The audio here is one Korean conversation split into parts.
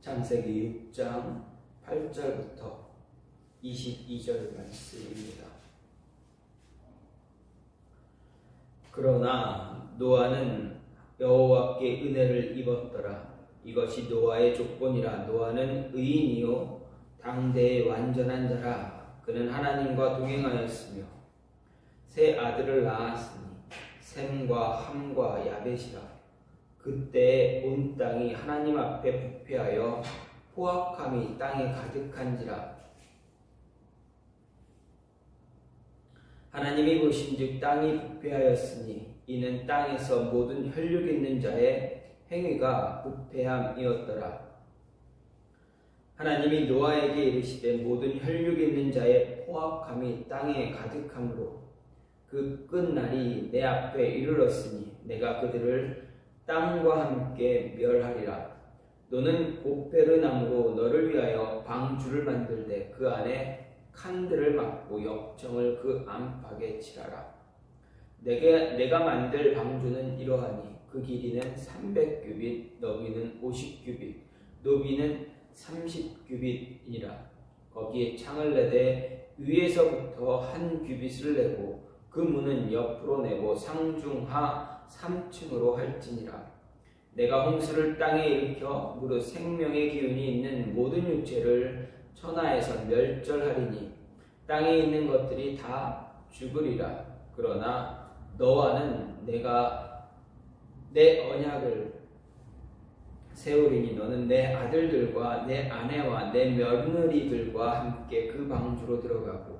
창세기 6장 8절부터 22절 말씀입니다. 그러나 노아는 여호와께 은혜를 입었더라. 이것이 노아의 조건이라. 노아는 의인이요 당대의 완전한 자라. 그는 하나님과 동행하였으며 세 아들을 낳았으니 셈과 함과 야벳이라. 그때 온 땅이 하나님 앞에 부패하여 포악함이 땅에 가득한지라. 하나님이 보신즉 땅이 부패하였으니 이는 땅에서 모든 혈육 있는 자의 행위가 부패함이었더라. 하나님이 노아에게 이르시되 모든 혈육 있는 자의 포악함이 땅에 가득함으로 그 끝날이 내 앞에 이르렀으니 내가 그들을 땅과 함께 멸하리라. 너는 고페르 나무로 너를 위하여 방주를 만들되 그 안에 칸들을 막고 역청을 그 안팎에 칠하라. 내가 만들 방주는 이러하니 그 길이는 300규빗, 너비는 50규빗, 높이는 30규빗이니라. 거기에 창을 내되 위에서부터 한 규빗을 내고 그 문은 옆으로 내고 상중하 3층으로 할지니라. 내가 홍수를 땅에 일으켜 무릇 생명의 기운이 있는 모든 육체를 천하에서 멸절하리니 땅에 있는 것들이 다 죽으리라. 그러나 너와는 내가 내 언약을 세우리니 너는 내 아들들과 내 아내와 내 며느리들과 함께 그 방주로 들어가고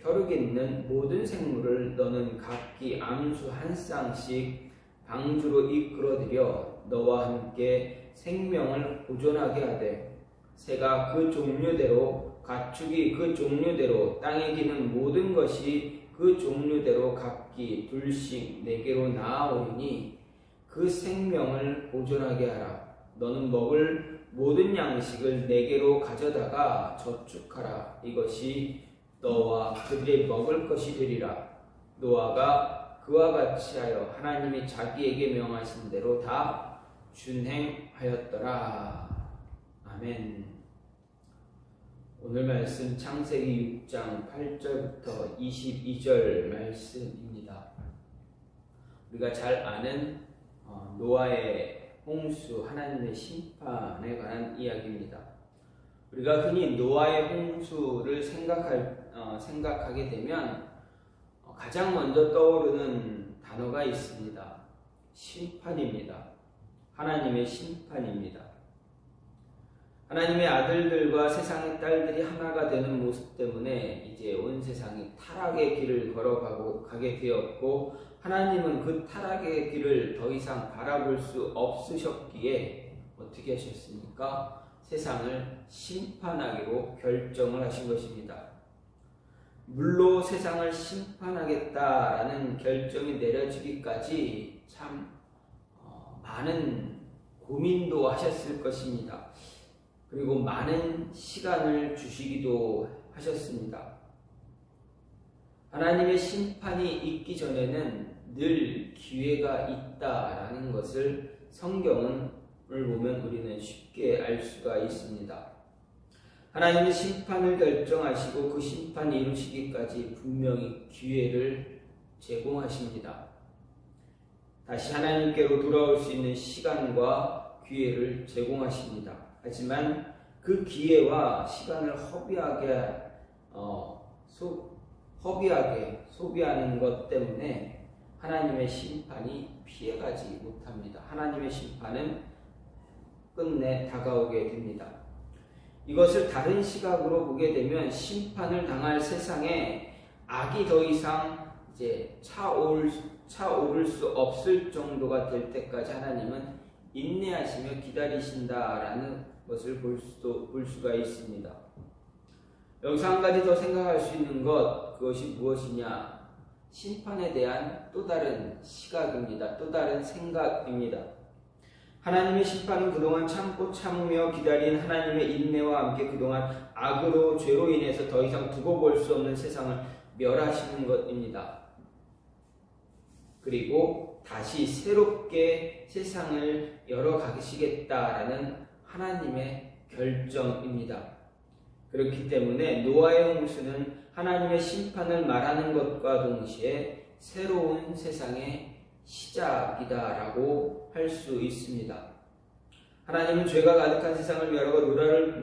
혈육 있는 모든 생물을 너는 각기 암수 한 쌍씩 방주로 이끌어들여 너와 함께 생명을 보존하게 하되 새가 그 종류대로 가축이 그 종류대로 땅에 기는 모든 것이 그 종류대로 각기 둘씩 네개로 나아오리니 그 생명을 보존하게 하라. 너는 먹을 모든 양식을 네개로 가져다가 저축하라. 이것이 너와 그들이 먹을 것이 되리라. 노아가 그와 같이 하여 하나님이 자기에게 명하신 대로 다 준행하였더라. 아멘. 오늘 말씀 창세기 6장 8절부터 22절 말씀입니다. 우리가 잘 아는 노아의 홍수, 하나님의 심판에 관한 이야기입니다. 우리가 흔히 노아의 홍수를 생각하게 되면 가장 먼저 떠오르는 단어가 있습니다. 심판입니다. 하나님의 심판입니다. 하나님의 아들들과 세상의 딸들이 하나가 되는 모습 때문에 이제 온 세상이 타락의 길을 걸어가게 되었고 하나님은 그 타락의 길을 더 이상 바라볼 수 없으셨기에 어떻게 하셨습니까? 세상을 심판하기로 결정을 하신 것입니다. 물로 세상을 심판하겠다라는 결정이 내려지기까지 참 많은 고민도 하셨을 것입니다. 그리고 많은 시간을 주시기도 하셨습니다. 하나님의 심판이 있기 전에는 늘 기회가 있다라는 것을 성경을 보면 우리는 쉽게 알 수가 있습니다. 하나님의 심판을 결정하시고 그 심판이 이루시기까지 분명히 기회를 제공하십니다. 다시 하나님께로 돌아올 수 있는 시간과 기회를 제공하십니다. 하지만 그 기회와 시간을 허비하게 소비하는 것 때문에 하나님의 심판이 피해가지 못합니다. 하나님의 심판은 끝내 다가오게 됩니다. 이것을 다른 시각으로 보게 되면 심판을 당할 세상에 악이 더 이상 이제 차오를 수 없을 정도가 될 때까지 하나님은 인내하시며 기다리신다라는 것을 볼 수가 있습니다. 여기서 한 가지 더 생각할 수 있는 그것이 무엇이냐? 심판에 대한 또 다른 시각입니다. 또 다른 생각입니다. 하나님의 심판은 그동안 참고 참으며 기다린 하나님의 인내와 함께 그동안 악으로 죄로 인해서 더 이상 두고 볼 수 없는 세상을 멸하시는 것입니다. 그리고 다시 새롭게 세상을 열어가시겠다라는 하나님의 결정입니다. 그렇기 때문에 노아의 홍수는 하나님의 심판을 말하는 것과 동시에 새로운 세상의 시작이다라고 할 수 있습니다. 하나님은 죄가 가득한 세상을 멸하고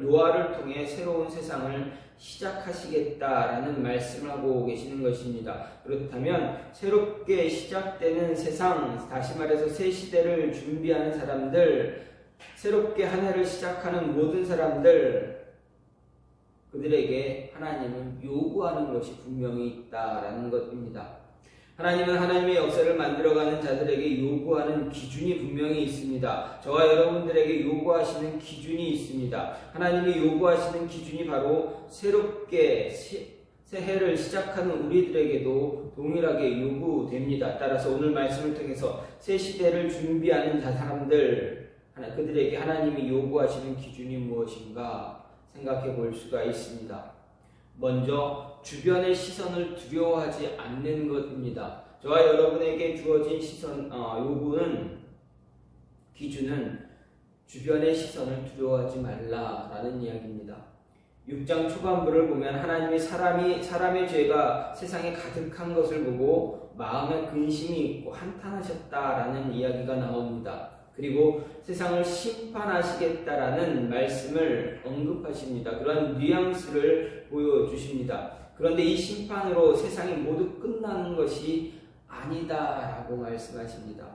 노아를 통해 새로운 세상을 시작하시겠다라는 말씀을 하고 계시는 것입니다. 그렇다면 새롭게 시작되는 세상, 다시 말해서 새 시대를 준비하는 사람들, 새롭게 한 해를 시작하는 모든 사람들, 그들에게 하나님은 요구하는 것이 분명히 있다라는 것입니다. 하나님은 하나님의 역사를 만들어가는 자들에게 요구하는 기준이 분명히 있습니다. 저와 여러분들에게 요구하시는 기준이 있습니다. 하나님이 요구하시는 기준이 바로 새롭게 새해를 시작하는 우리들에게도 동일하게 요구됩니다. 따라서 오늘 말씀을 통해서 새 시대를 준비하는 사람들, 그들에게 하나님이 요구하시는 기준이 무엇인가 생각해 볼 수가 있습니다. 먼저 주변의 시선을 두려워하지 않는 것입니다. 저와 여러분에게 주어진 기준은 주변의 시선을 두려워하지 말라라는 이야기입니다. 6장 초반부를 보면 하나님이 사람의 죄가 세상에 가득한 것을 보고 마음에 근심이 있고 한탄하셨다라는 이야기가 나옵니다. 그리고 세상을 심판하시겠다라는 말씀을 언급하십니다. 그런 뉘앙스를 보여주십니다. 그런데 이 심판으로 세상이 모두 끝나는 것이 아니다라고 말씀하십니다.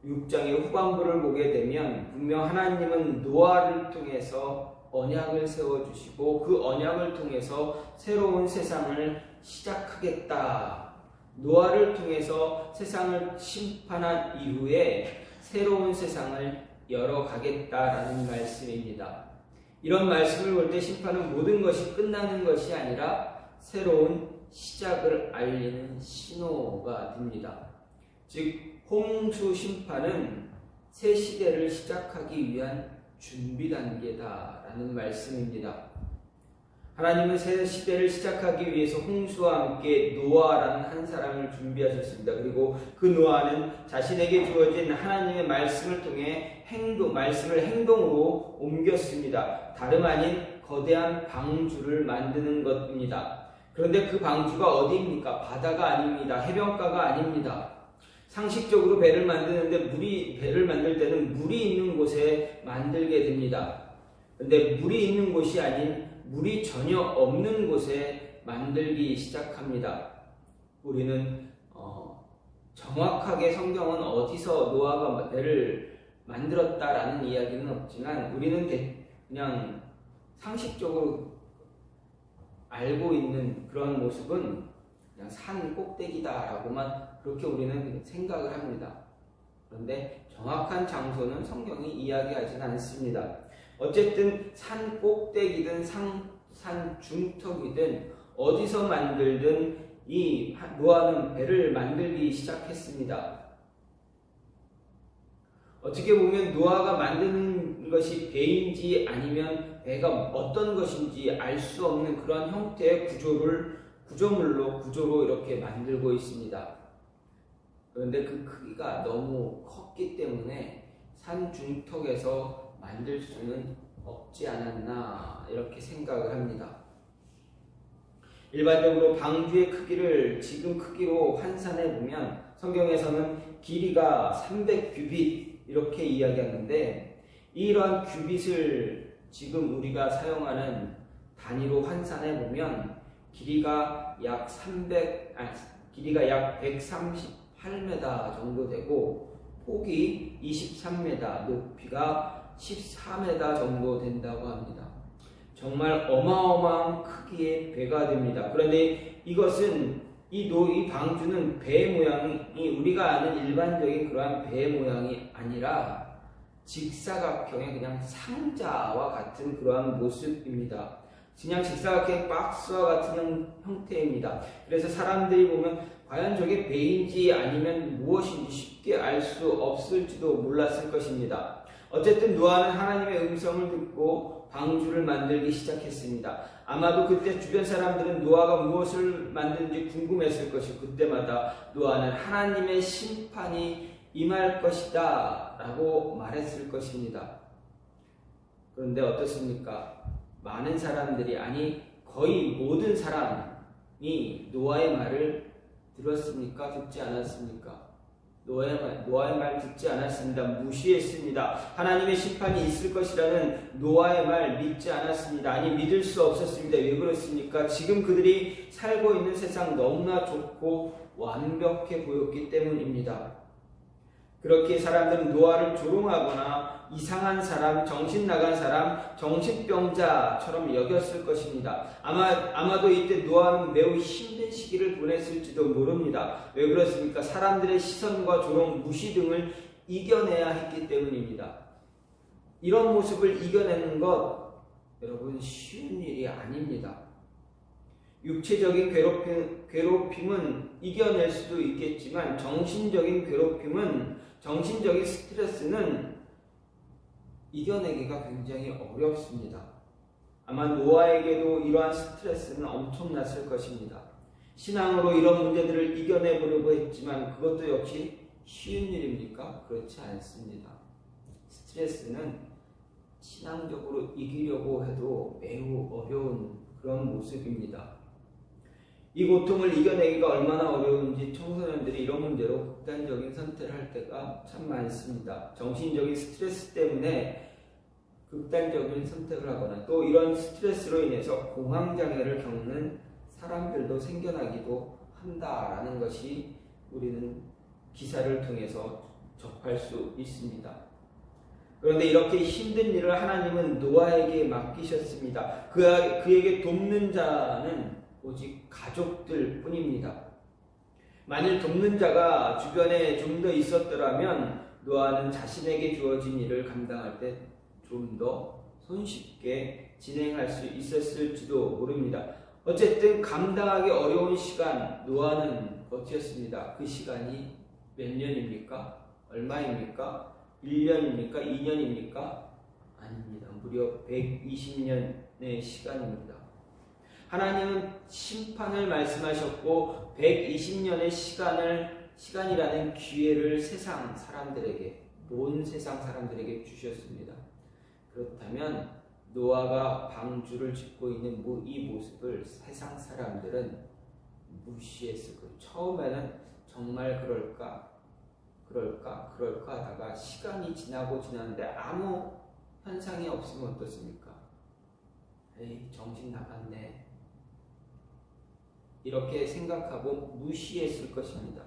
6장의 후반부를 보게 되면 분명 하나님은 노아를 통해서 언약을 세워주시고 그 언약을 통해서 새로운 세상을 시작하겠다. 노아를 통해서 세상을 심판한 이후에 새로운 세상을 열어가겠다라는 말씀입니다. 이런 말씀을 볼 때 심판은 모든 것이 끝나는 것이 아니라 새로운 시작을 알리는 신호가 됩니다. 즉 홍수 심판은 새 시대를 시작하기 위한 준비 단계다라는 말씀입니다. 하나님은 새 시대를 시작하기 위해서 홍수와 함께 노아라는 한 사람을 준비하셨습니다. 그리고 그 노아는 자신에게 주어진 하나님의 말씀을 통해 말씀을 행동으로 옮겼습니다. 다름 아닌 거대한 방주를 만드는 것입니다. 그런데 그 방주가 어디입니까? 바다가 아닙니다. 해변가가 아닙니다. 상식적으로 배를 만들 때는 물이 있는 곳에 만들게 됩니다. 그런데 물이 있는 곳이 아닌 물이 전혀 없는 곳에 만들기 시작합니다. 우리는 정확하게 성경은 어디서 노아가 배를 만들었다라는 이야기는 없지만 우리는 그냥 상식적으로 알고 있는 그런 모습은 그냥 산 꼭대기다라고만 그렇게 우리는 생각을 합니다. 그런데 정확한 장소는 성경이 이야기하지는 않습니다. 어쨌든 산 꼭대기든 산 중턱이든 어디서 만들든 이 노아는 배를 만들기 시작했습니다. 어떻게 보면 노아가 만드는 것이 배인지 아니면 배가 어떤 것인지 알 수 없는 그런 형태의 구조로 이렇게 만들고 있습니다. 그런데 그 크기가 너무 컸기 때문에 산 중턱에서 만들 수는 없지 않았나 이렇게 생각을 합니다. 일반적으로 방주의 크기를 지금 크기로 환산해 보면 성경에서는 길이가 300규빗 이렇게 이야기하는데 이러한 규빗을 지금 우리가 사용하는 단위로 환산해 보면 길이가 약 138m 정도 되고 폭이 23m, 높이가 14m 정도 된다고 합니다. 정말 어마어마한 크기의 배가 됩니다. 그런데 이것은 이 방주는 배 모양이 우리가 아는 일반적인 그러한 배 모양이 아니라 직사각형의 그냥 상자와 같은 그러한 모습입니다. 그냥 직사각형의 박스와 같은 형태입니다. 그래서 사람들이 보면 과연 저게 배인지 아니면 무엇인지 쉽게 알 수 없을지도 몰랐을 것입니다. 어쨌든 노아는 하나님의 음성을 듣고 방주를 만들기 시작했습니다. 아마도 그때 주변 사람들은 노아가 무엇을 만드는지 궁금했을 것이고 그때마다 노아는 하나님의 심판이 임할 것이다 라고 말했을 것입니다. 그런데 어떻습니까? 많은 사람들이, 아니 거의 모든 사람이 노아의 말을 들었습니까? 듣지 않았습니까? 노아의 말 듣지 않았습니다. 무시했습니다. 하나님의 심판이 있을 것이라는 노아의 말 믿지 않았습니다. 아니 믿을 수 없었습니다. 왜 그렇습니까? 지금 그들이 살고 있는 세상 너무나 좋고 완벽해 보였기 때문입니다. 그렇게 사람들은 노아를 조롱하거나 이상한 사람, 정신 나간 사람, 정신병자처럼 여겼을 것입니다. 아마도 이때 노아는 매우 힘든 시기를 보냈을지도 모릅니다. 왜 그렇습니까? 사람들의 시선과 조롱, 무시 등을 이겨내야 했기 때문입니다. 이런 모습을 이겨내는 것, 여러분 쉬운 일이 아닙니다. 육체적인 괴롭힘은 이겨낼 수도 있겠지만 정신적인 정신적인 스트레스는 이겨내기가 굉장히 어렵습니다. 아마 노아에게도 이러한 스트레스는 엄청났을 것입니다. 신앙으로 이런 문제들을 이겨내보려고 했지만 그것도 역시 쉬운 일입니까? 그렇지 않습니다. 스트레스는 신앙적으로 이기려고 해도 매우 어려운 그런 모습입니다. 이 고통을 이겨내기가 얼마나 어려운지 청소년들이 이런 문제로 극단적인 선택을 할 때가 참 많습니다. 정신적인 스트레스 때문에 극단적인 선택을 하거나 또 이런 스트레스로 인해서 공황장애를 겪는 사람들도 생겨나기도 한다라는 것이 우리는 기사를 통해서 접할 수 있습니다. 그런데 이렇게 힘든 일을 하나님은 노아에게 맡기셨습니다. 그에게 돕는 자는 오직 가족들 뿐입니다. 만일 돕는 자가 주변에 좀 더 있었더라면 노아는 자신에게 주어진 일을 감당할 때 좀 더 손쉽게 진행할 수 있었을지도 모릅니다. 어쨌든 감당하기 어려운 시간 노아는 버텼습니다. 그 시간이 몇 년입니까? 얼마입니까? 1년입니까? 2년입니까? 아닙니다. 무려 120년의 시간입니다. 하나님은 심판을 말씀하셨고 120년의 시간이라는 기회를 세상 사람들에게, 온 세상 사람들에게 주셨습니다. 그렇다면 노아가 방주를 짓고 있는 이 모습을 세상 사람들은 무시했을 거예요. 처음에는 정말 그럴까 하다가 시간이 지나는데 아무 현상이 없으면 어떻습니까? 에이, 정신 나갔네. 이렇게 생각하고 무시했을 것입니다.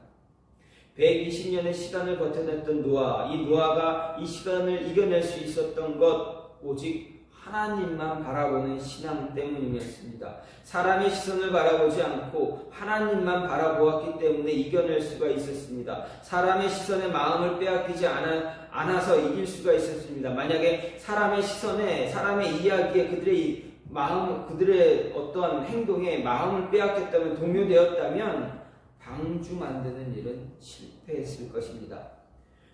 120년의 시간을 버텨냈던 노아, 이 노아가 이 시간을 이겨낼 수 있었던 것 오직 하나님만 바라보는 신앙 때문이었습니다. 사람의 시선을 바라보지 않고 하나님만 바라보았기 때문에 이겨낼 수가 있었습니다. 사람의 시선에 마음을 빼앗기지 않아서 이길 수가 있었습니다. 만약에 사람의 시선에, 사람의 이야기에 그들의 어떠한 행동에 마음을 빼앗겼다면, 동요되었다면 방주 만드는 일은 실패했을 것입니다.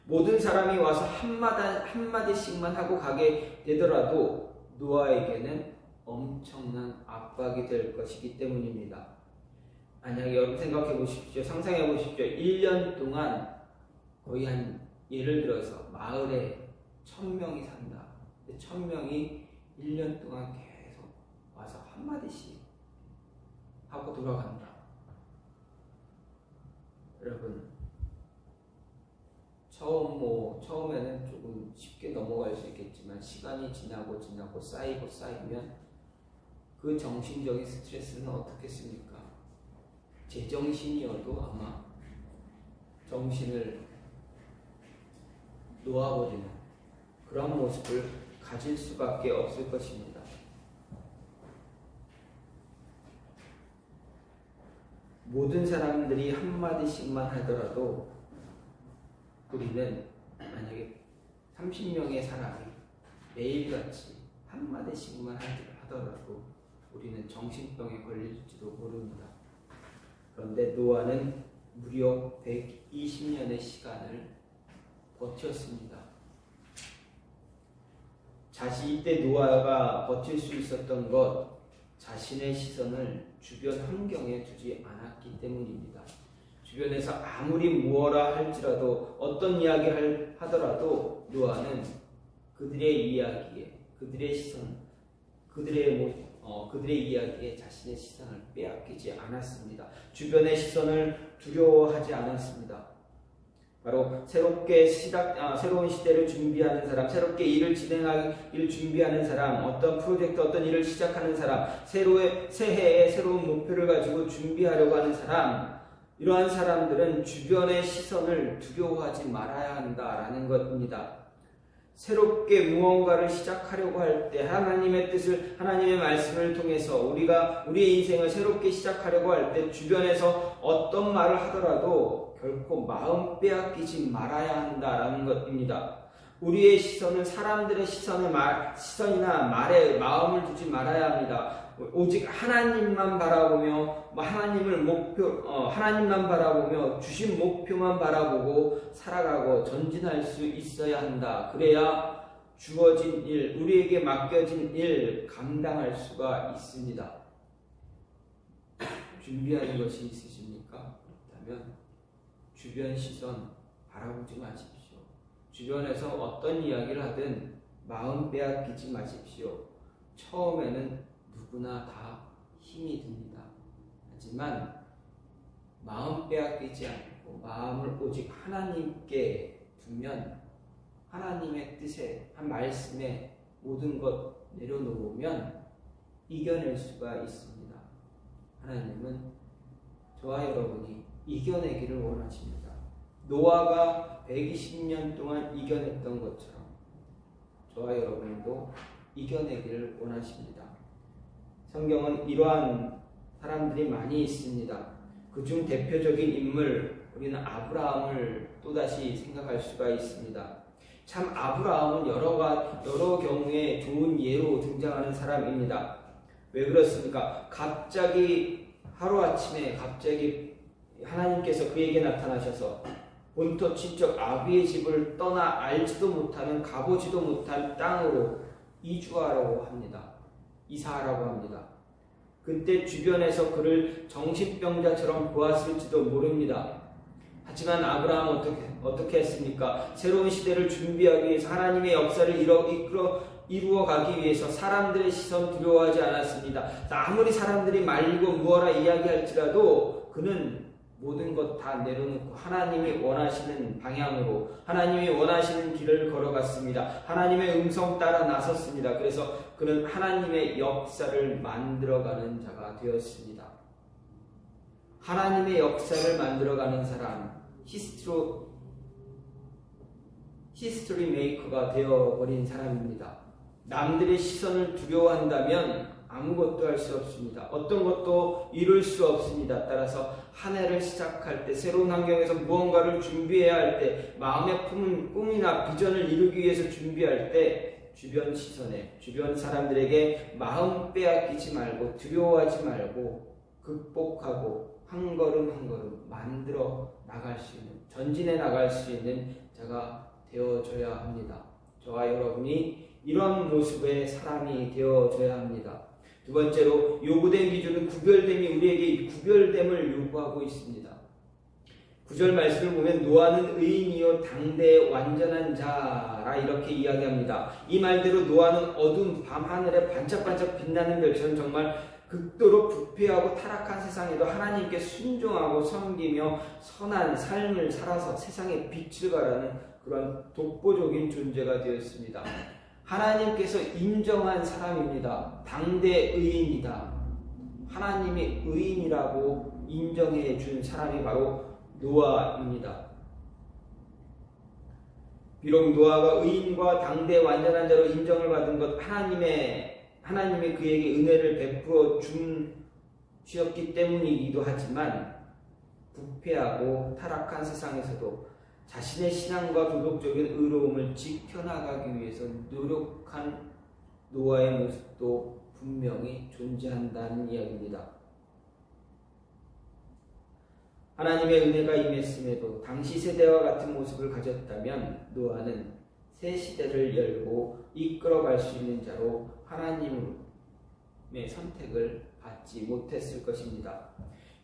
모든 사람이 와서 한마디씩만 하고 가게 되더라도 노아에게는 엄청난 압박이 될 것이기 때문입니다. 만약에 여러분 생각해 보십시오. 상상해 보십시오. 1년 동안 거의 예를 들어서 마을에 1000명이 산다. 1000명이 1년 동안 계속 와서 한마디씩 하고 돌아간다. 여러분, 처음에는 조금 쉽게 넘어갈 수 있겠지만 시간이 지나고 쌓이면 그 정신적인 스트레스는 어떻겠습니까? 제정신이어도 아마 정신을 놓아버리는 그런 모습을 가질 수밖에 없을 것입니다. 모든 사람들이 한마디씩만 하더라도 우리는 만약에 30명의 사람이 매일같이 한마디씩만 하더라도 우리는 정신병에 걸릴지도 모릅니다. 그런데 노아는 무려 120년의 시간을 버텼습니다. 이때 노아가 버틸 수 있었던 것, 자신의 시선을 주변 환경에 두지 않았기 때문입니다. 주변에서 아무리 무엇라 할지라도, 어떤 이야기를 하더라도 노아는 그들의 이야기에, 그들의 시선, 그들의 이야기에 자신의 시선을 빼앗기지 않았습니다. 주변의 시선을 두려워하지 않았습니다. 바로 새로운 시대를 준비하는 사람, 새롭게 일을 진행하기를 준비하는 사람, 어떤 프로젝트, 어떤 일을 시작하는 사람, 새해에 새로운 목표를 가지고 준비하려고 하는 사람, 이러한 사람들은 주변의 시선을 두려워하지 말아야 한다라는 것입니다. 새롭게 무언가를 시작하려고 할 때 하나님의 뜻을, 하나님의 말씀을 통해서 우리의 인생을 새롭게 시작하려고 할 때 주변에서 어떤 말을 하더라도 결코 마음 빼앗기지 말아야 한다라는 것입니다. 우리의 시선은 사람들의 시선이나 말에 마음을 두지 말아야 합니다. 오직 하나님만 바라보며 하나님만 바라보며 주신 목표만 바라보고 살아가고 전진할 수 있어야 한다. 그래야 주어진 일, 우리에게 맡겨진 일 감당할 수가 있습니다. 준비하는 것이 있으십니까? 그렇다면 주변 시선 바라보지 마십시오. 주변에서 어떤 이야기를 하든 마음 빼앗기지 마십시오. 처음에는 누구나 다 힘이 듭니다. 하지만 마음 빼앗기지 않고 마음을 오직 하나님께 두면, 하나님의 뜻에, 한 말씀에 모든 것 내려놓으면 이겨낼 수가 있습니다. 하나님은 저와 여러분이 이겨내기를 원하십니다. 노아가 120년 동안 이겨냈던 것처럼 저와 여러분도 이겨내기를 원하십니다. 성경은 이러한 사람들이 많이 있습니다. 그중 대표적인 인물, 우리는 아브라함을 또다시 생각할 수가 있습니다. 참 아브라함은 여러 경우에 좋은 예로 등장하는 사람입니다. 왜 그렇습니까? 하루아침에 하나님께서 그에게 나타나셔서 본토 친척 아비의 집을 떠나 알지도 못하는, 가보지도 못한 땅으로 이주하라고 합니다. 이사하라고 합니다. 그때 주변에서 그를 정신병자처럼 보았을지도 모릅니다. 하지만 아브라함은 어떻게 했습니까? 새로운 시대를 준비하기 위해서, 하나님의 역사를 이루어가기 위해서 사람들의 시선 두려워하지 않았습니다. 아무리 사람들이 말리고 무어라 이야기할지라도 그는 모든 것 다 내려놓고 하나님이 원하시는 방향으로, 하나님이 원하시는 길을 걸어갔습니다. 하나님의 음성 따라 나섰습니다. 그래서 그는 하나님의 역사를 만들어가는 자가 되었습니다. 하나님의 역사를 만들어가는 사람, 히스토리 메이커가 되어버린 사람입니다. 남들의 시선을 두려워한다면 아무것도 할 수 없습니다. 어떤 것도 이룰 수 없습니다. 따라서 한 해를 시작할 때, 새로운 환경에서 무언가를 준비해야 할 때, 마음에 품은 꿈이나 비전을 이루기 위해서 준비할 때 주변 시선에, 주변 사람들에게 마음 빼앗기지 말고, 두려워하지 말고, 극복하고 한 걸음 한 걸음 만들어 나갈 수 있는, 전진해 나갈 수 있는 자가 되어줘야 합니다. 저와 여러분이 이런 모습의 사람이 되어줘야 합니다. 두 번째로 요구된 기준은 구별됨이, 우리에게 구별됨을 요구하고 있습니다. 9절 말씀을 보면 노아는 의인이요 당대의 완전한 자라 이렇게 이야기합니다. 이 말대로 노아는 어두운 밤하늘에 반짝반짝 빛나는 별처럼 정말 극도로 부패하고 타락한 세상에도 하나님께 순종하고 섬기며 선한 삶을 살아서 세상에 빛을 발하는 그런 독보적인 존재가 되었습니다. 하나님께서 인정한 사람입니다. 당대 의인이다. 하나님이 의인이라고 인정해 준 사람이 바로 노아입니다. 비록 노아가 의인과 당대 완전한 자로 인정을 받은 것, 하나님이 그에게 은혜를 베풀어 주셨기 때문이기도 하지만, 부패하고 타락한 세상에서도 자신의 신앙과 도덕적인 의로움을 지켜나가기 위해서 노력한 노아의 모습도 분명히 존재한다는 이야기입니다. 하나님의 은혜가 임했음에도 당시 세대와 같은 모습을 가졌다면 노아는 새 시대를 열고 이끌어갈 수 있는 자로 하나님의 선택을 받지 못했을 것입니다.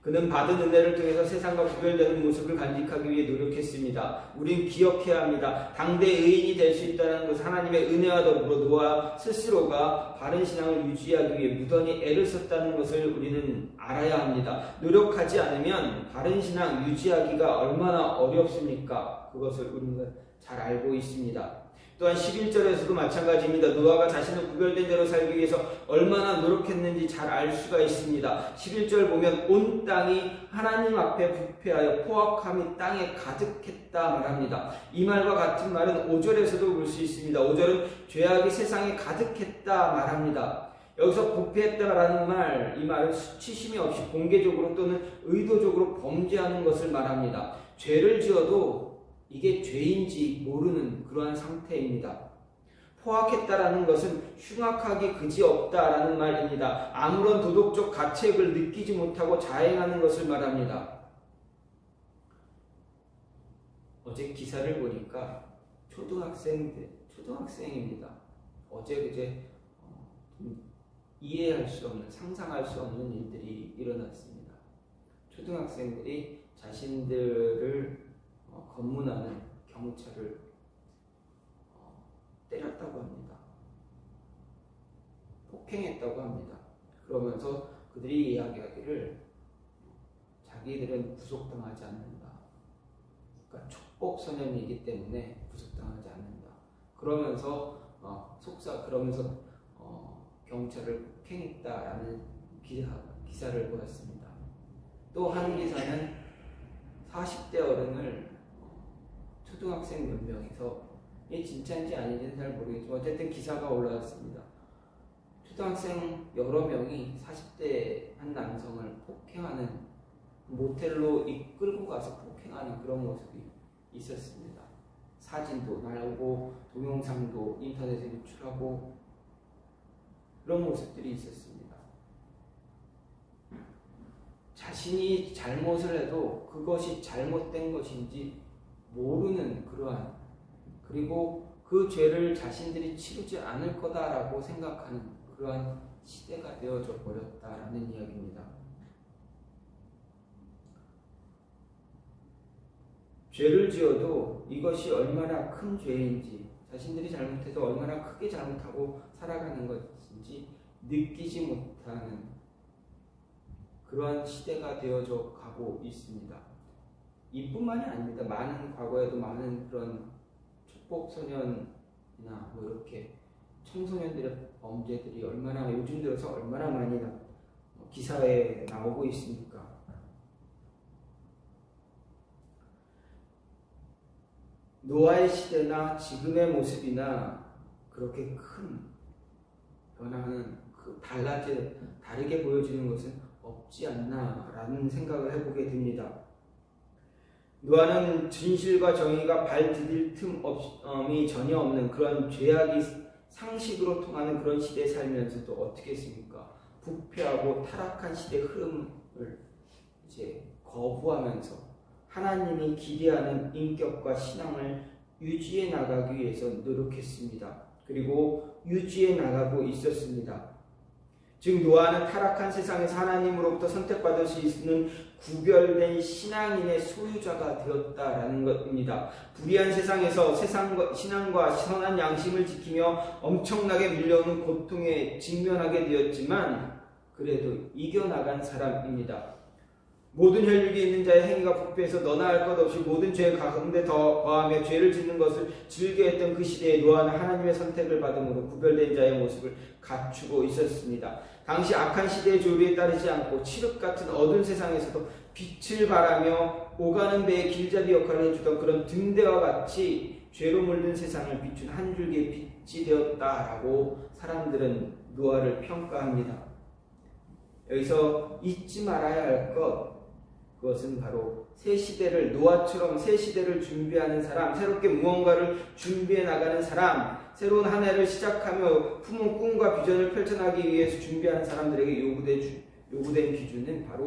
그는 받은 은혜를 통해서 세상과 구별되는 모습을 간직하기 위해 노력했습니다. 우린 기억해야 합니다. 당대 의인이 될 수 있다는 것은 하나님의 은혜와 더불어 노아 스스로가 바른 신앙을 유지하기 위해 무던히 애를 썼다는 것을 우리는 알아야 합니다. 노력하지 않으면 바른 신앙 유지하기가 얼마나 어렵습니까? 그것을 우리는 잘 알고 있습니다. 또한 11절에서도 마찬가지입니다. 노아가 자신을 구별된 대로 살기 위해서 얼마나 노력했는지 잘 알 수가 있습니다. 11절 보면 온 땅이 하나님 앞에 부패하여 포악함이 땅에 가득했다 말합니다. 이 말과 같은 말은 5절에서도 볼 수 있습니다. 5절은 죄악이 세상에 가득했다 말합니다. 여기서 부패했다라는 말, 이 말은 수치심이 없이 공개적으로 또는 의도적으로 범죄하는 것을 말합니다. 죄를 지어도 이게 죄인지 모르는 그러한 상태입니다. 포악했다라는 것은 흉악하기 그지없다라는 말입니다. 아무런 도덕적 가책을 느끼지 못하고 자행하는 것을 말합니다. 어제 기사를 보니까 초등학생입니다. 어제 그제 이해할 수 없는, 상상할 수 없는 일들이 일어났습니다. 초등학생들이 자신들을 검문하는 경찰을 때렸다고 합니다. 폭행했다고 합니다. 그러면서 그들이 이야기하기를 자기들은 구속당하지 않는다. 그러니까 촉법소년이기 때문에 구속당하지 않는다. 그러면서 경찰을 폭행했다라는 기사를 보았습니다. 또 한 기사는 40대 어른을 초등학생 몇 명이서, 이게 진짜인지 아닌지는 잘 모르겠지만 어쨌든 기사가 올라왔습니다. 초등학생 여러 명이 40대 한 남성을 폭행하는, 모텔로 이끌고 가서 폭행하는 그런 모습이 있었습니다. 사진도 나오고 동영상도 인터넷에 유출하고 그런 모습들이 있었습니다. 자신이 잘못을 해도 그것이 잘못된 것인지 모르는 그러한, 그리고 그 죄를 자신들이 치르지 않을 거다라고 생각하는 그러한 시대가 되어져 버렸다라는 이야기입니다. 죄를 지어도 이것이 얼마나 큰 죄인지, 자신들이 잘못해서 얼마나 크게 잘못하고 살아가는 것인지 느끼지 못하는 그러한 시대가 되어져 가고 있습니다. 이뿐만이 아닙니다. 과거에도 많은 그런 촉법소년이나 이렇게 청소년들의 범죄들이 요즘 들어서 얼마나 많이 기사에 나오고 있습니까? 노아의 시대나 지금의 모습이나 그렇게 큰 변화는 다르게 보여지는 것은 없지 않나라는 생각을 해보게 됩니다. 노아는 진실과 정의가 발 디딜 틈이 전혀 없는 그런 죄악이 상식으로 통하는 그런 시대에 살면서도 어떻게 했습니까? 부패하고 타락한 시대의 흐름을 이제 거부하면서 하나님이 기대하는 인격과 신앙을 유지해 나가기 위해서 노력했습니다. 그리고 유지해 나가고 있었습니다. 즉 노아는 타락한 세상에서 하나님으로부터 선택받을 수 있는 구별된 신앙인의 소유자가 되었다라는 것입니다. 불의한 세상에서 신앙과 선한 양심을 지키며 엄청나게 밀려오는 고통에 직면하게 되었지만 그래도 이겨나간 사람입니다. 모든 혈육이 있는 자의 행위가 부패해서 너나 할 것 없이 모든 죄 가운데 더 거하며 죄를 짓는 것을 즐겨했던 그 시대에 노아는 하나님의 선택을 받음으로 구별된 자의 모습을 갖추고 있었습니다. 당시 악한 시대의 조류에 따르지 않고 칠흑 같은 어두운 세상에서도 빛을 발하며 오가는 배의 길잡이 역할을 해주던 그런 등대와 같이 죄로 물든 세상을 비춘 한 줄기의 빛이 되었다라고 사람들은 노아를 평가합니다. 여기서 잊지 말아야 할 것, 그것은 바로 노아처럼 새 시대를 준비하는 사람, 새롭게 무언가를 준비해 나가는 사람, 새로운 한 해를 시작하며 품은 꿈과 비전을 펼쳐나가기 위해서 준비하는 사람들에게 요구된 기준은 바로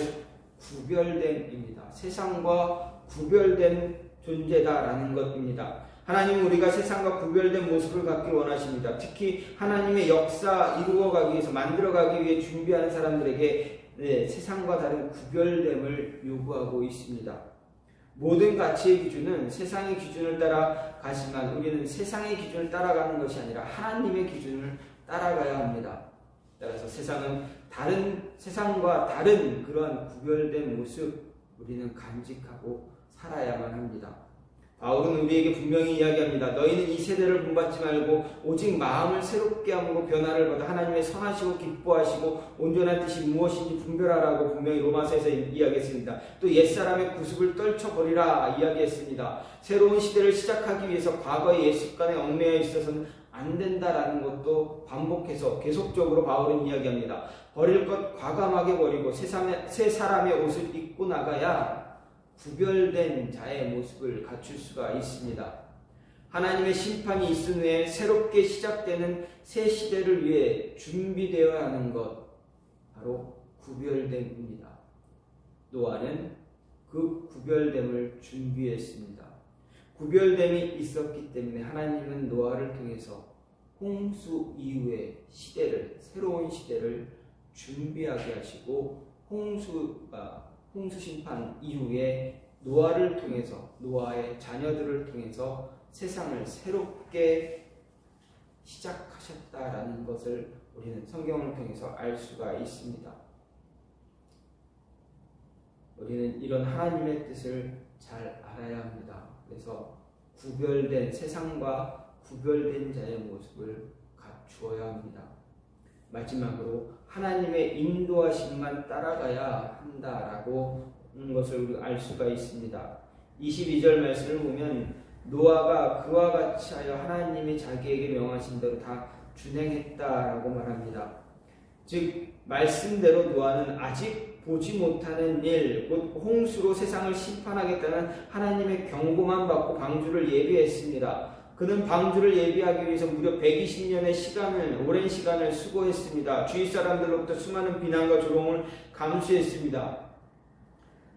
구별됨입니다. 세상과 구별된 존재다라는 것입니다. 하나님은 우리가 세상과 구별된 모습을 갖기 원하십니다. 특히 하나님의 역사 이루어가기 위해서, 만들어가기 위해 준비하는 사람들에게 세상과 다른 구별됨을 요구하고 있습니다. 모든 가치의 기준은 세상의 기준을 따라 가지만 우리는 세상의 기준을 따라가는 것이 아니라 하나님의 기준을 따라가야 합니다. 따라서 세상과 다른 그러한 구별된 모습 우리는 간직하고 살아야만 합니다. 바울은 우리에게 분명히 이야기합니다. 너희는 이 세대를 본받지 말고 오직 마음을 새롭게 함으로 변화를 받아 하나님의 선하시고 기뻐하시고 온전한 뜻이 무엇인지 분별하라고 분명히 로마서에서 이야기했습니다. 또 옛사람의 구습을 떨쳐버리라 이야기했습니다. 새로운 시대를 시작하기 위해서 과거의 옛 습관에 얽매여 있어서는 안 된다라는 것도 반복해서 계속적으로 바울은 이야기합니다. 버릴 것 과감하게 버리고 새 사람의 옷을 입고 나가야 구별된 자의 모습을 갖출 수가 있습니다. 하나님의 심판이 있은 후에 새롭게 시작되는 새 시대를 위해 준비되어야 하는 것 바로 구별됨입니다. 노아는 그 구별됨을 준비했습니다. 구별됨이 있었기 때문에 하나님은 노아를 통해서 홍수 이후의 시대를 새로운 시대를 준비하게 하시고 홍수 심판 이후에 노아를 통해서 노아의 자녀들을 통해서 세상을 새롭게 시작하셨다라는 것을 우리는 성경을 통해서 알 수가 있습니다. 우리는 이런 하나님의 뜻을 잘 알아야 합니다. 그래서 구별된 세상과 구별된 자의 모습을 갖추어야 합니다. 마지막으로 하나님의 인도하심만 따라가야 한다라고 하는 것을 우리가 알 수가 있습니다. 22절 말씀을 보면 노아가 그와 같이 하여 하나님이 자기에게 명하신 대로 다 준행했다라고 말합니다. 즉 말씀대로 노아는 아직 보지 못하는 일, 곧 홍수로 세상을 심판하겠다는 하나님의 경고만 받고 방주를 예비했습니다. 그는 방주를 예비하기 위해서 무려 120년의 오랜 시간을 수고했습니다. 주위 사람들로부터 수많은 비난과 조롱을 감수했습니다.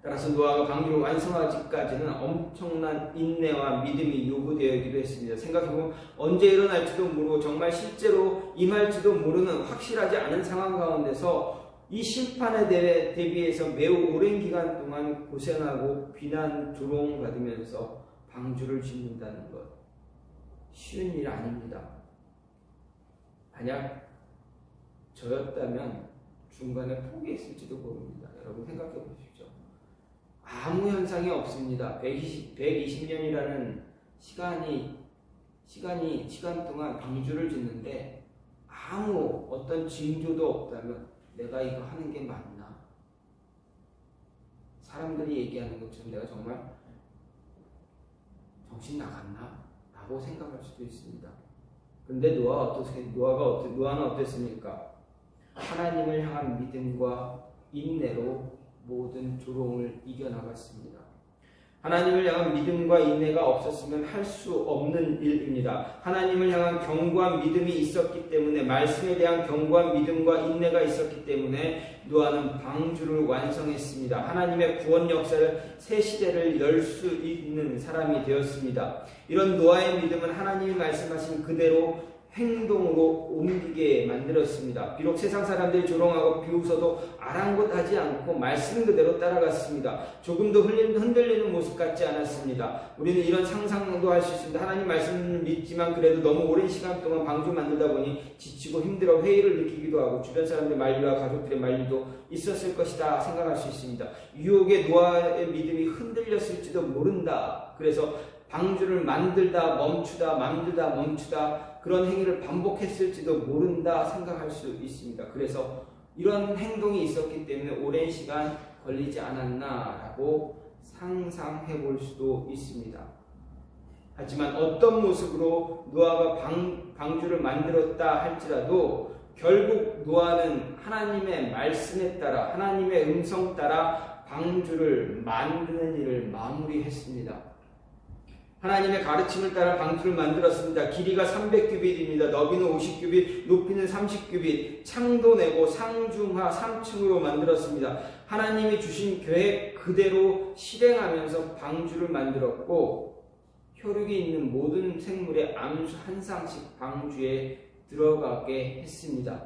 따라서 노아가 방주를 완성하기까지는 엄청난 인내와 믿음이 요구되어야기도 했습니다. 생각해보면 언제 일어날지도 모르고 정말 실제로 임할지도 모르는 확실하지 않은 상황 가운데서 이 심판에 대비해서 매우 오랜 기간 동안 고생하고 비난, 조롱받으면서 방주를 짓는다는 것 쉬운 일 아닙니다. 만약 저였다면 중간에 포기했을지도 모릅니다. 여러분 생각해 보십시오. 아무 현상이 없습니다. 120년이라는 시간 동안 방주를 짓는데 아무 어떤 징조도 없다면 내가 이거 하는 게 맞나? 사람들이 얘기하는 것처럼 내가 정말 정신 나갔나? 라고 생각할 수도 있습니다. 근데 노아는 어땠습니까? 하나님을 향한 믿음과 인내로 모든 조롱을 이겨나갔습니다. 하나님을 향한 믿음과 인내가 없었으면 할 수 없는 일입니다. 하나님을 향한 견고한 믿음이 있었기 때문에 말씀에 대한 견고한 믿음과 인내가 있었기 때문에 노아는 방주를 완성했습니다. 하나님의 구원 역사를 새 시대를 열 수 있는 사람이 되었습니다. 이런 노아의 믿음은 하나님이 말씀하신 그대로 행동으로 옮기게 만들었습니다. 비록 세상 사람들이 조롱하고 비웃어도 아랑곳하지 않고 말씀 그대로 따라갔습니다. 조금도 흔들리는 모습 같지 않았습니다. 우리는 이런 상상도 할 수 있습니다. 하나님 말씀을 믿지만 그래도 너무 오랜 시간 동안 방주 만들다 보니 지치고 힘들어 회의를 느끼기도 하고 주변 사람들의 만류와 가족들의 만류도 있었을 것이다 생각할 수 있습니다. 유혹에 노아의 믿음이 흔들렸을지도 모른다. 그래서 방주를 만들다 멈추다 그런 행위를 반복했을지도 모른다 생각할 수 있습니다. 그래서 이런 행동이 있었기 때문에 오랜 시간 걸리지 않았나라고 상상해 볼 수도 있습니다. 하지만 어떤 모습으로 노아가 방주를 만들었다 할지라도 결국 노아는 하나님의 말씀에 따라 하나님의 음성 따라 방주를 만드는 일을 마무리했습니다. 하나님의 가르침을 따라 방주를 만들었습니다. 길이가 300규빗입니다. 너비는 50규빗, 높이는 30규빗, 창도 내고 상중하 3층으로 만들었습니다. 하나님이 주신 계획 그대로 실행하면서 방주를 만들었고 혈육이 있는 모든 생물의 암수 한 쌍씩 방주에 들어가게 했습니다.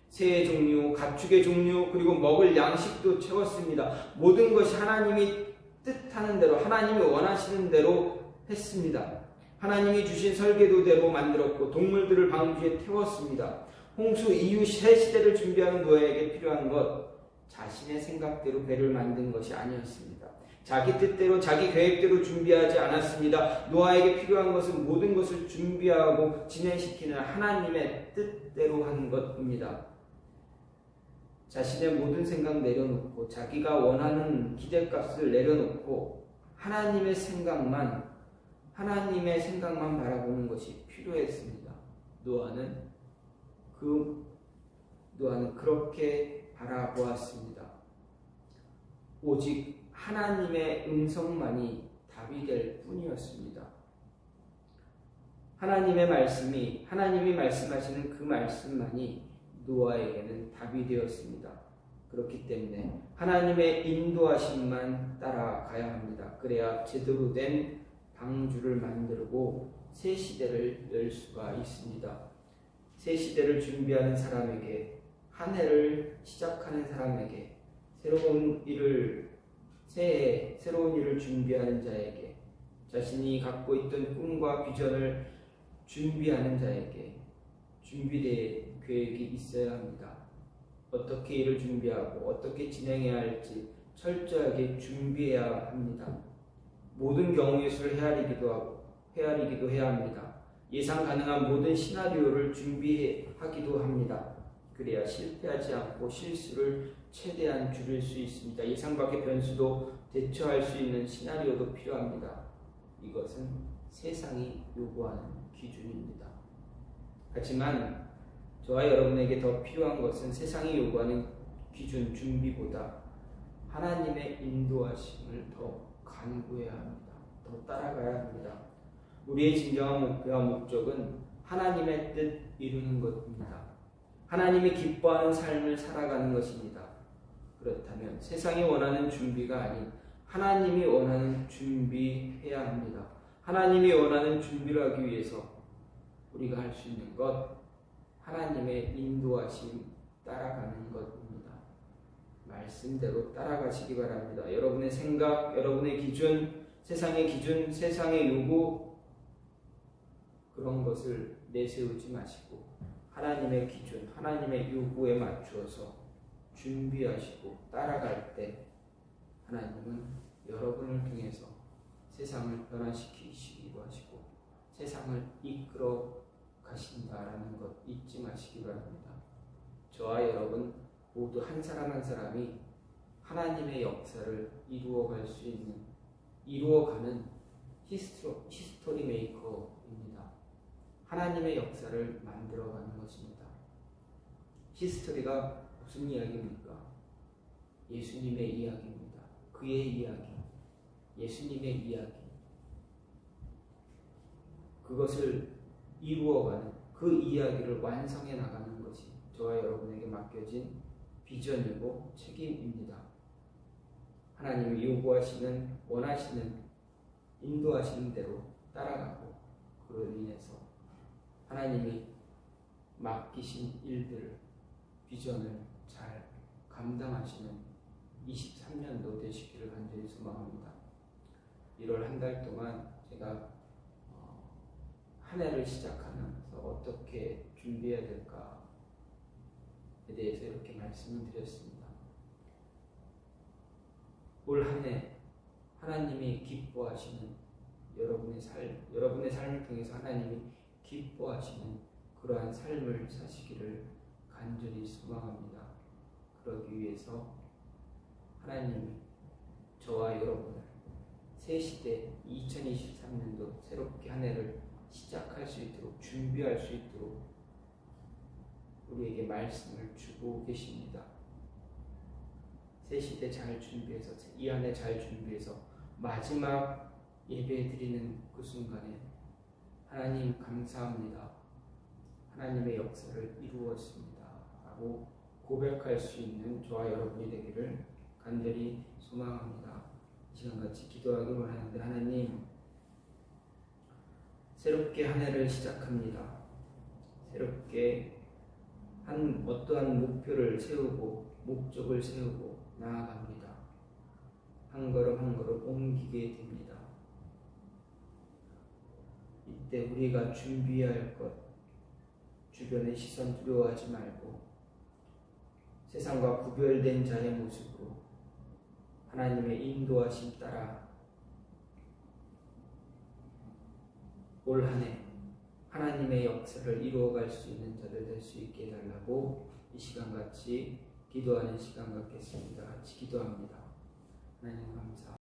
새의 종류, 가축의 종류, 그리고 먹을 양식도 채웠습니다. 모든 것이 하나님이 뜻하는 대로, 하나님이 원하시는 대로 했습니다. 하나님이 주신 설계도대로 만들었고 동물들을 방주에 태웠습니다. 홍수 이후 새 시대를 준비하는 노아에게 필요한 것, 자신의 생각대로 배를 만든 것이 아니었습니다. 자기 뜻대로 자기 계획대로 준비하지 않았습니다. 노아에게 필요한 것은 모든 것을 준비하고 진행시키는 하나님의 뜻대로 한 것입니다. 자신의 모든 생각 내려놓고 자기가 원하는 기대값을 내려놓고 하나님의 생각만 바라보는 것이 필요했습니다. 노아는 그렇게 바라보았습니다. 오직 하나님의 음성만이 답이 될 뿐이었습니다. 하나님이 말씀하시는 그 말씀만이 노아에게는 답이 되었습니다. 그렇기 때문에 하나님의 인도하심만 따라가야 합니다. 그래야 제대로 된 방주를 만들고 새 시대를 열 수가 있습니다. 새 시대를 준비하는 사람에게, 한 해를 시작하는 사람에게, 새로운 일을 준비하는 자에게, 자신이 갖고 있던 꿈과 비전을 준비하는 자에게 준비된 계획이 있어야 합니다. 어떻게 일을 준비하고 어떻게 진행해야 할지 철저하게 준비해야 합니다. 모든 경우의 수를 헤아리기도 해야 합니다. 예상 가능한 모든 시나리오를 준비하기도 합니다. 그래야 실패하지 않고 실수를 최대한 줄일 수 있습니다. 예상 밖의 변수도 대처할 수 있는 시나리오도 필요합니다. 이것은 세상이 요구하는 기준입니다. 하지만 저와 여러분에게 더 필요한 것은 세상이 요구하는 기준, 준비보다 하나님의 인도하심을 더 간구해야 합니다. 더 따라가야 합니다. 우리의 진정한 목표와 목적은 하나님의 뜻 이루는 것입니다. 하나님이 기뻐하는 삶을 살아가는 것입니다. 그렇다면 세상이 원하는 준비가 아닌 하나님이 원하는 준비해야 합니다. 하나님이 원하는 준비를 하기 위해서 우리가 할 수 있는 것, 하나님의 인도하심 따라가는 것입니다. 말씀대로 따라가시기 바랍니다. 여러분의 생각, 여러분의 기준, 세상의 요구, 그런 것을 내세우지 마시고 하나님의 기준, 하나님의 요구에 맞추어서 준비하시고 따라갈 때 하나님은 여러분을 통해서 세상을 변화시키시기도 하시고 세상을 이끌어 가신다라는 것 잊지 마시기 바랍니다. 저와 여러분 모두 한 사람 한 사람이 하나님의 역사를 이루어가는 히스토리 메이커입니다. 하나님의 역사를 만들어가는 것입니다. 히스토리가 무슨 이야기입니까? 예수님의 이야기입니다. 그의 이야기, 예수님의 이야기. 그것을 이루어가는 그 이야기를 완성해 나가는 것이 저와 여러분에게 맡겨진 비전이고 책임입니다. 하나님이 요구하시는, 원하시는, 인도하시는 대로 따라가고 그로 인해서 하나님이 맡기신 일들, 비전을 잘 감당하시는 23년도 되시기를 간절히 소망합니다. 1월 한 달 동안 제가 한 해를 시작하면서 어떻게 준비해야 될까에 대해서 이렇게 말씀을 드렸습니다. 올 한 해 하나님이 기뻐하시는 여러분의 삶을 통해서 하나님이 기뻐하시는 그러한 삶을 사시기를 간절히 소망합니다. 그러기 위해서 하나님이 저와 여러분을 새 시대 2023년도 새롭게 한 해를 시작할 수 있도록 준비할 수 있도록 우리에게 말씀을 주고 계십니다. 새 시대 잘 준비해서 이 한 해 잘 준비해서 마지막 예배 드리는 그 순간에 하나님 감사합니다. 하나님의 역사를 이루었습니다. 라고 고백할 수 있는 저와 여러분이 되기를 간절히 소망합니다. 시간같이 기도하기 원하는데 하나님 새롭게 한 해를 시작합니다. 새롭게 어떠한 목표를 세우고 목적을 세우고 나아갑니다. 한 걸음 한 걸음 옮기게 됩니다. 이때 우리가 준비해야 할 것, 주변의 시선 두려워하지 말고 세상과 구별된 자의 모습으로 하나님의 인도하심 따라 올 한 해 하나님의 역사를 이루어갈 수 있는 자들 될 수 있게 해달라고 이 시간 같이 기도하는 시간 갖겠습니다. 같이 기도합니다. 하나님 감사합니다.